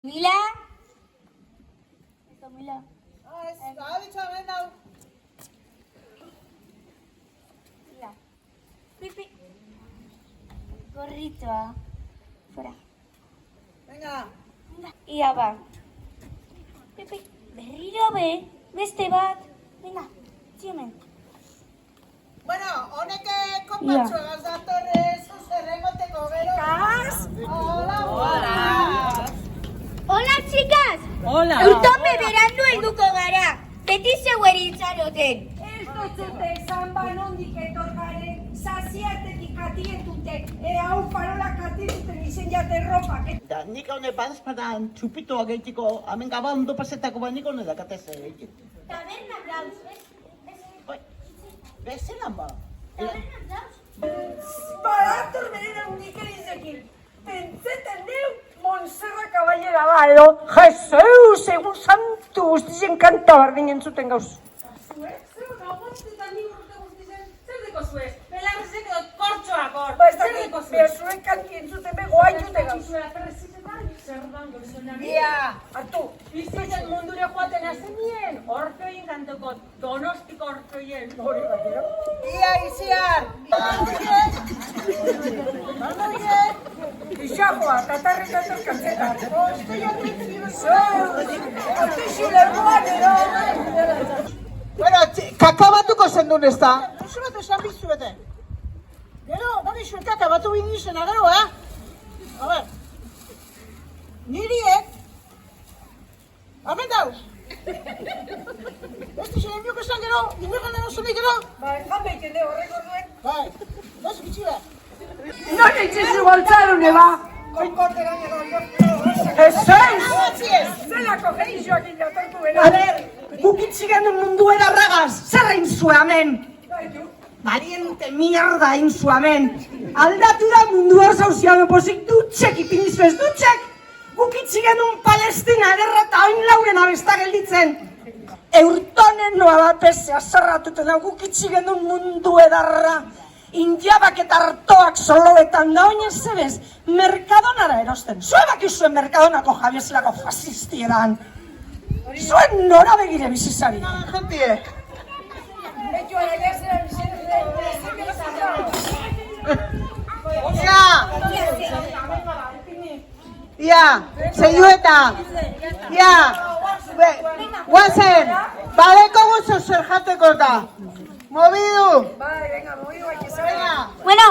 Mila? Ito, Mila. Mila. Pipi. Gorrito, ah. Fuera. Venga. Venga. Ia ba. Pipi. Berriro be. Beste bat. Venga. Tximen. Bueno, honek konpatxuegaz datorre, zuzer egoteko gero. Kas? Hola. Hola, chicas. Hola. Eutope berandu helduko gara. Beti zeueri itxaroten. Ez dotzute esan banondik etorgaren, saziatetik atietute, hau farola katituten izen jate ropak. Da, nik hone badazpadan txupitoa gehitziko, hemen gaba ondo pasetako ba nik hone dakatez egin. Taberna Blaus. Bezelan ba. Taberna Blaus. Barator berera undik erizekin. Pentseten neu, Montserra Caballera da, edo, Jesus, egun santu guztizen kanta bardin entzuten gauz. Zuek, zer gauaztetan nik urte guztizen, zer deko zuez? Belarrizek edo kortxoak hor, zer deko zuez? Zuek kanti entzuten bego haintzute gauz. Zer dan goizonari? Ia. Artu, bizitzen mundure joaten azenien, orfeoin kantoko, donostiko orfeoien. Hori batero. Ia, iziar. Ixajoa, tatarretator kantzeta. Bueno, kakabatuko zendun ez da. Duzu bat esan bizu bete. Gero, bari zuen kakabatu bini izena gero, A ver. Niriek. Hemen dauz. Beste zen enbiok esan gero, inbergan deno zenik gero. Ba, jan behiten de horrek orduen. Bai, dozu bitxila. Non eitzizu baltzarune ba? Konkorteran edo, Jesus! Zelako geixoak indatortu bena. A ber, gukitzigen mundu edarragaz, zer egin zu hemen? Baliente mierda egin zu hemen. Aldatu da mundu hor zauzian oposik dutxek ipinizu ez dutxek. Gukitzigen Palestina ederra eta oin lauren abesta gelditzen. Eurtonen noa bat bezea zerratuten da gukitzigen mundu edarra. Indiabak eta hartoak soloetan da oinez zebez, Mercadonara erosten. Zue bakizuen Mercadonako jabiezelako fasistieran. Zuen nora begire bizizari. Gentie. Ia, zeiueta. Ia, guazen, badeko guzo zer jateko da. Mobidu. Bai, venga, mobidu hay que saber. Bueno.